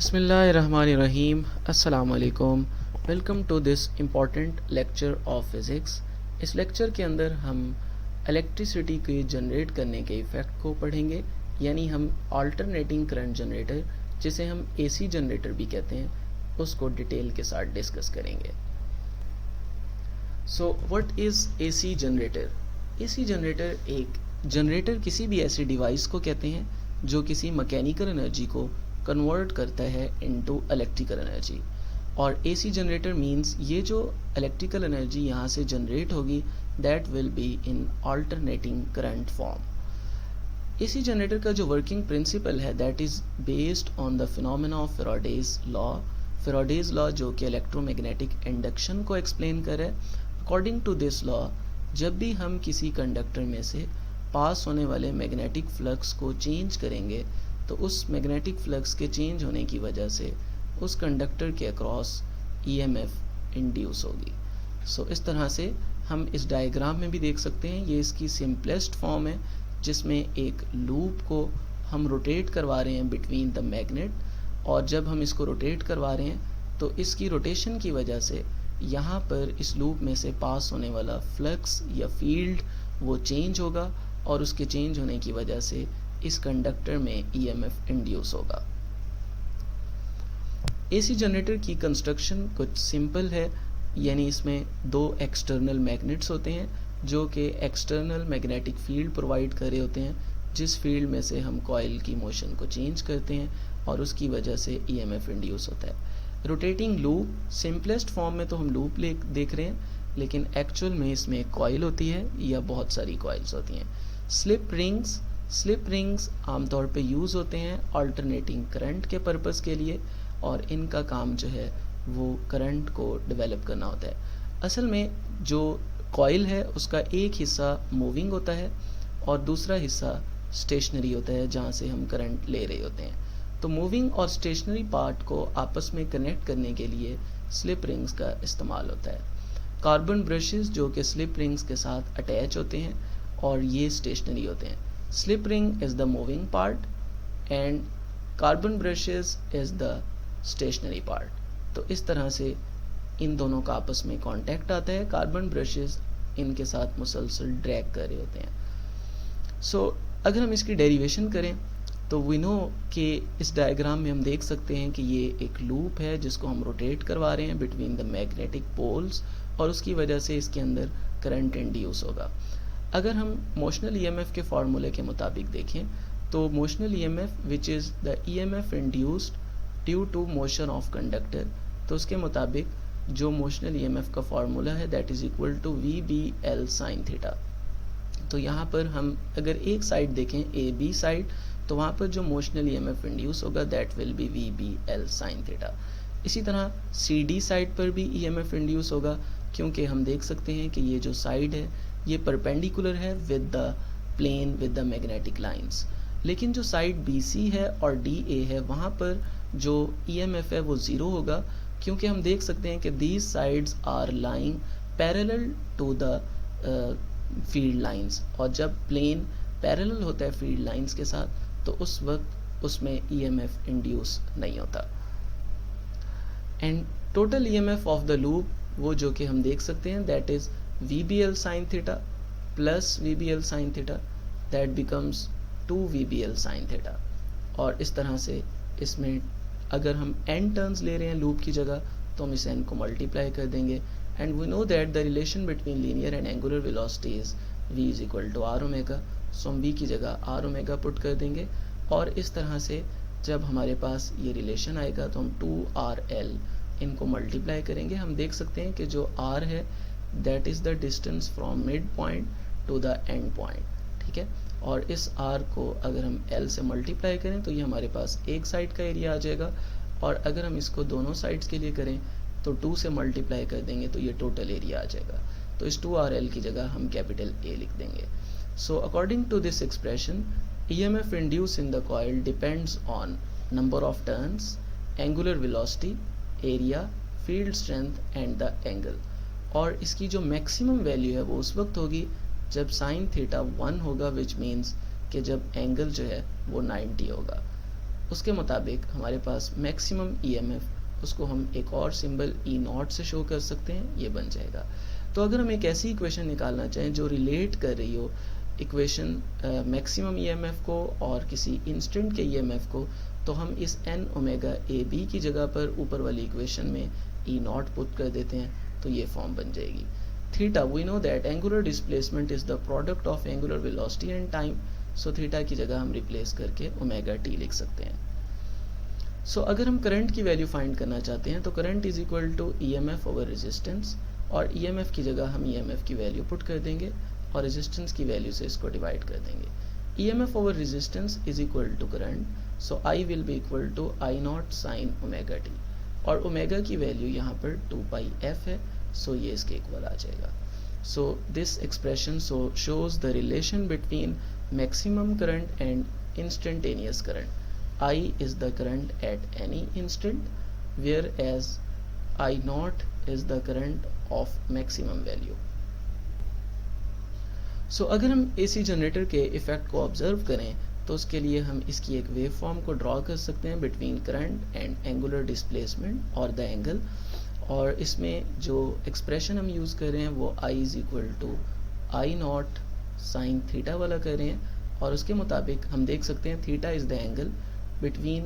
Bismillahirrahmanirrahim. Assalamu alaikum. Welcome to this important lecture of physics. इस lecture के अंदर हम इलेक्ट्रिसिटी के जनरेट करने के इफ़ेक्ट को पढ़ेंगे, यानी हम अल्टरनेटिंग करंट जनरेटर, जिसे हम एसी जनरेटर भी कहते हैं, उसको डिटेल के साथ डिस्कस करेंगे। So what is AC generator? AC generator एक जनरेटर किसी भी ऐसे डिवाइस को कहते हैं जो किसी मैकेनिकल एनर्जी को कन्वर्ट करता है इनटू इलेक्ट्रिकल एनर्जी। और एसी जनरेटर मींस ये जो इलेक्ट्रिकल एनर्जी यहाँ से जनरेट होगी that will be in alternating current form. AC generator का जो वर्किंग प्रिंसिपल है that is based on the phenomena of Faraday's law. Faraday's law जो कि इलेक्ट्रोमैग्नेटिक इंडक्शन को एक्सप्लेन करे। अकॉर्डिंग टू दिस लॉ, जब भी हम किसी कंडक्टर में से पास होने वाले मैग्नेटिक फ्लक्स को चेंज करेंगे तो उस मैग्नेटिक फ्लक्स के चेंज होने की वजह से उस कंडक्टर के अक्रॉस ईएमएफ इंड्यूस होगी। सो इस तरह से हम इस डायग्राम में भी देख सकते हैं, ये इसकी सिंपलेस्ट फॉर्म है जिसमें एक लूप को हम रोटेट करवा रहे हैं बिटवीन द मैग्नेट, और जब हम इसको रोटेट करवा रहे हैं तो इसकी रोटेशन की वजह से यहाँ पर इस लूप में से पास होने वाला फ्लक्स या फील्ड वो चेंज होगा, और उसके चेंज होने की वजह से इस कंडक्टर में ईएमएफ इंड्यूस होगा। एसी जनरेटर की कंस्ट्रक्शन कुछ सिंपल है, यानी इसमें दो एक्सटर्नल मैग्नेट्स होते हैं जो कि एक्सटर्नल मैग्नेटिक फील्ड प्रोवाइड कर रहे होते हैं, जिस फील्ड में से हम कॉइल की मोशन को चेंज करते हैं और उसकी वजह से ईएमएफ इंड्यूस होता है। रोटेटिंग लूप, सिंपलेस्ट फॉर्म में तो हम लूप देख रहे हैं, लेकिन एक्चुअल में इसमें एक कॉइल होती है या बहुत सारी कॉइल्स होती हैं। स्लिप रिंग्स आमतौर पे यूज़ होते हैं अल्टरनेटिंग करंट के पर्पस के लिए, और इनका काम जो है वो करंट को डेवलप करना होता है। असल में जो कॉइल है उसका एक हिस्सा मूविंग होता है और दूसरा हिस्सा स्टेशनरी होता है जहाँ से हम करंट ले रहे होते हैं। तो मूविंग और स्टेशनरी पार्ट को आपस में कनेक्ट करने के लिए स्लिप रिंग्स का इस्तेमाल होता है। कार्बन ब्रशेस जो कि स्लिप रिंग्स के साथ अटैच होते हैं और ये स्टेशनरी होते हैं। Slip ring is the moving part and carbon brushes is the stationary part. तो इस तरह से इन दोनों का आपस में कांटेक्ट आता है। कार्बन ब्रशेस इनके साथ मुसलसल ड्रैग कर रहे होते हैं। सो अगर हम इसकी डेरिवेशन करें तो वी नो कि इस डायग्राम में हम देख सकते हैं कि ये एक लूप है जिसको हम रोटेट करवा रहे हैं बिटवीन द मैग्नेटिक पोल्स, और उसकी वजह से इसके अंदर करंट इंड्यूस होगा। अगर हम मोशनल ईएमएफ के फार्मूले के मुताबिक देखें तो motional EMF which is the EMF induced due to motion of conductor, तो उसके मुताबिक जो मोशनल ईएमएफ का फार्मूला है that is equal to V B L sine theta. तो यहाँ पर हम अगर एक साइड देखें ए बी साइड, तो वहाँ पर जो मोशनल ईएमएफ इंड्यूस होगा that will be V B L sine theta. इसी तरह सी डी साइड पर भी ईएमएफ इंड्यूस होगा, क्योंकि हम देख सकते हैं कि ये जो साइड है ये परपेंडिकुलर है with the plane with the magnetic lines. लेकिन जो साइड बी सी है और डी ए है वहाँ पर जो ईएमएफ है वो ज़ीरो होगा, क्योंकि हम देख सकते हैं कि these sides are lying parallel to the field lines, और जब प्लेन पैरेलल होता है फील्ड लाइंस के साथ तो उस वक्त उसमें ईएमएफ इंड्यूस नहीं होता। And total EMF of the loop वो जो कि हम देख सकते हैं that is V B L sine theta plus V B L sine theta, that becomes 2 V B L sine theta. और इस तरह से इसमें अगर हम n टर्न्स ले रहे हैं लूप की जगह तो हम इस n को मल्टीप्लाई कर देंगे, and we know that the relation between linear and angular velocity is v is equal to R omega. So हम v की जगह आर ओमेगा पुट कर देंगे, और इस तरह से जब हमारे पास ये रिलेशन आएगा तो हम 2rl इनको मल्टीप्लाई करेंगे। हम देख सकते हैं कि जो r है that is the distance from mid point two the end point, ठीक है। और इस r को अगर हम l से मल्टीप्लाई करें तो ये हमारे पास एक साइड का एरिया आ जाएगा, और अगर हम इसको दोनों साइड्स के लिए करें तो 2 से मल्टीप्लाई कर देंगे तो ये टोटल एरिया आ जाएगा। तो इस 2rl की जगह हम कैपिटल A लिख देंगे। So according to this expression EMF induce in the coil depends on number of turns, angular velocity, area, field strength and the angle. और इसकी जो मैक्सिमम वैल्यू है वो उस वक्त होगी जब साइन थीटा 1 होगा, विच मीन्स कि जब एंगल जो है वो 90 होगा। उसके मुताबिक हमारे पास मैक्सिमम ईएमएफ उसको हम एक और सिंबल ई नॉट से शो कर सकते हैं, ये बन जाएगा। तो अगर हम एक ऐसी इक्वेशन निकालना चाहें जो रिलेट कर रही हो इक्वेशन मैक्सिमम ईएमएफ को और किसी इंस्टेंट के ईएमएफ को, तो हम इस एन ओमेगा ए बी की जगह पर ऊपर वाली इक्वेशन में ई नॉट पुट कर देते हैं, तो ये फॉर्म बन जाएगी। Theta, we know that angular displacement is the product of angular velocity and time, so theta की जगह हम रिप्लेस करके ओमेगा टी लिख सकते हैं। सो अगर हम करंट की वैल्यू फाइंड करना चाहते हैं तो current is equal to EMF over resistance, और ईएमएफ की जगह हम ईएमएफ की वैल्यू पुट कर देंगे और रेजिस्टेंस की वैल्यू से इसको डिवाइड कर देंगे। EMF over resistance is equal to current, so I will be equal to I not sine omega t, और ओमेगा की वैल्यू यहाँ पर 2 पाई एफ है, सो ये इसके इक्वल आ जाएगा। So this expression shows the relation between maximum current and instantaneous current. I is the current at any instant, whereas I naught is the current of maximum value. So अगर हम AC generator के effect को observe करें तो उसके लिए हम इसकी एक वेव फॉर्म को ड्रॉ कर सकते हैं between current and angular displacement और द एंगल, और इसमें जो एक्सप्रेशन हम यूज़ कर रहे हैं वो I is equal to I not sine theta वाला कर रहे हैं, और उसके मुताबिक हम देख सकते हैं theta is the angle between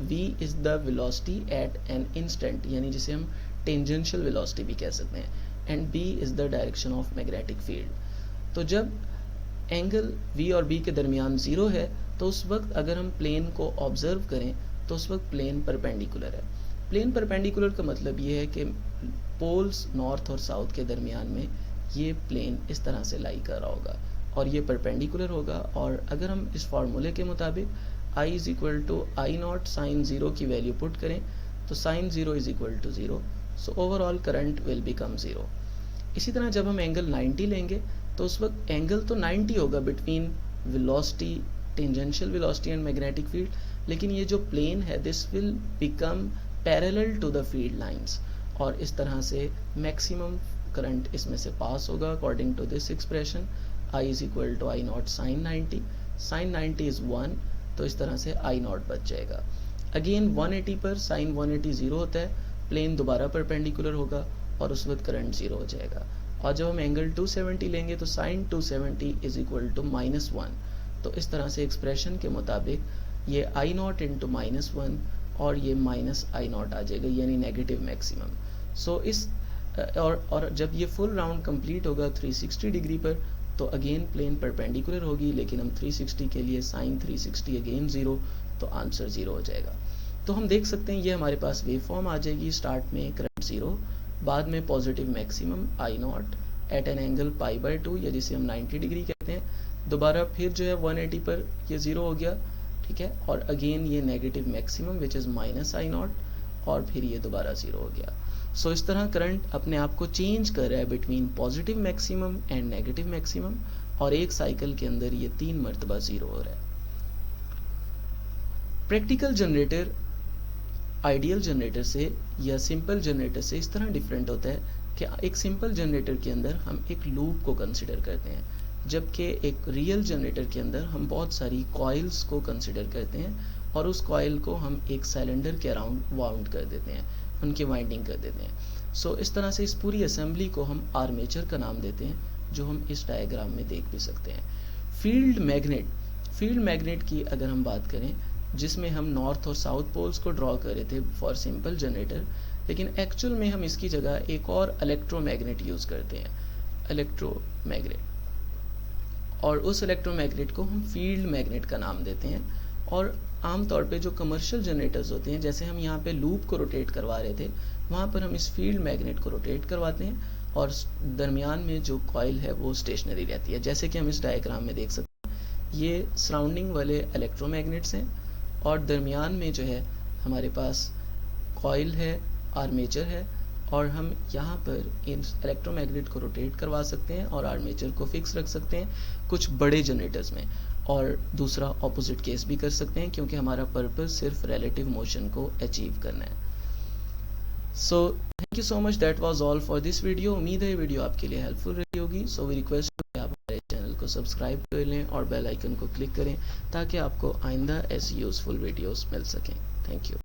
v is the velocity at an instant, यानी जिसे हम टेंजेंशियल वेलोसिटी भी कह सकते हैं, and b is the direction of magnetic field. तो जब एंगल v और b के दरमियान ज़ीरो है तो उस वक्त अगर हम प्लेन को ऑब्जर्व करें तो उस वक्त प्लेन परपेंडिकुलर है। प्लेन परपेंडिकुलर का मतलब ये है कि पोल्स नॉर्थ और साउथ के दरमियान में ये प्लेन इस तरह से लाई कर रहा होगा और ये परपेंडिकुलर होगा, और अगर हम इस फार्मूले के मुताबिक I is equal to I not sine zero की वैल्यू पुट करें तो sine zero is equal to zero, so overall current will become zero. इसी तरह जब हम एंगल 90 लेंगे तो उस वक्त एंगल तो 90 होगा between velocity, tangential velocity and magnetic field, लेकिन ये जो प्लेन है this will become parallel to the field lines, और इस तरह से मैक्सिमम करंट इसमें से पास होगा according to this expression I is equal to I not sine 90, sine 90 is 1, तो इस तरह से आई नॉट बच जाएगा। अगेन 180 पर साइन 180 ज़ीरो होता है, प्लेन दोबारा परपेंडिकुलर होगा और उस वक्त करंट ज़ीरो हो जाएगा। और जब हम एंगल 270 लेंगे तो साइन 270 इज इक्वल टू -1, तो इस तरह से एक्सप्रेशन के मुताबिक ये आई नॉट इंटू -1 और ये माइनस आई नॉट आ जाएगा, यानी नेगेटिव मैक्सिमम। सो इस और जब ये फुल राउंड कंप्लीट होगा 360 डिग्री पर तो अगेन प्लेन परपेंडिकुलर होगी, लेकिन हम 360 के लिए साइन 360 अगेन ज़ीरो, तो आंसर ज़ीरो हो जाएगा। तो हम देख सकते हैं ये हमारे पास वेव फॉर्म आ जाएगी, स्टार्ट में करंट ज़ीरो, बाद में positive maximum I naught at an angle π/2 या जिसे हम 90 डिग्री कहते हैं, दोबारा फिर जो है 180 पर ये ज़ीरो हो गया, ठीक है, और अगेन ये negative maximum which is minus I not, और फिर ये दोबारा ज़ीरो हो गया। सो इस तरह करंट अपने आप को चेंज कर रहा है between positive maximum and negative maximum, और एक साइकिल के अंदर ये 3 मरतबा ज़ीरो हो रहा है। प्रैक्टिकल जनरेटर आइडियल जनरेटर से या सिंपल जनरेटर से इस तरह डिफरेंट होता है कि एक सिंपल जनरेटर के अंदर हम एक लूप को कंसिडर करते हैं, जबकि एक रियल जनरेटर के अंदर हम बहुत सारी कॉइल्स को कंसिडर करते हैं और उस कॉइल को हम एक सिलेंडर के अराउंड वाउंड कर देते हैं, उनकी वाइंडिंग कर देते हैं। सो इस तरह से इस पूरी असेंबली को हम आर्मेचर का नाम देते हैं, जो हम इस डायग्राम में देख भी सकते हैं। फील्ड मैग्नेट की अगर हम बात करें, जिसमें हम नॉर्थ और साउथ पोल्स को ड्रॉ कर रहे थे फॉर सिंपल जनरेटर, लेकिन एक्चुअल में हम इसकी जगह एक और इलेक्ट्रोमैग्नेट यूज़ करते हैं, इलेक्ट्रोमैग्नेट, और उस इलेक्ट्रोमैग्नेट को हम फील्ड मैग्नेट का नाम देते हैं। और आमतौर पे जो कमर्शियल जनरेटर्स होते हैं, जैसे हम यहाँ पे लूप को रोटेट करवा रहे थे, वहाँ पर हम इस फील्ड मैग्नेट को रोटेट करवाते हैं और दरमियान में जो कॉइल है वो स्टेशनरी रहती है, जैसे कि हम इस डायग्राम में देख सकते हैं। ये सराउंडिंग वाले इलेक्ट्रोमैग्नेट्स हैं और दरमियान में जो है हमारे पास कॉइल है, आर्मेचर है, और हम यहाँ पर इन इलेक्ट्रोमैग्नेट को रोटेट करवा सकते हैं और आर्मेचर को फिक्स रख सकते हैं कुछ बड़े जनरेटर्स में, और दूसरा ऑपोजिट केस भी कर सकते हैं, क्योंकि हमारा पर्पस सिर्फ रिलेटिव मोशन को अचीव करना है। So thank you so much, that was all for this video. उम्मीद है ये वीडियो आपके लिए हेल्पफुल रही होगी। सो वी रिक्वेस्ट आप हमारे चैनल को को सब्सक्राइब कर लें और बेल आइकन को क्लिक करें ताकि आपको आइंदा ऐसी यूज़फुल वीडियोस मिल सकें। Thank you.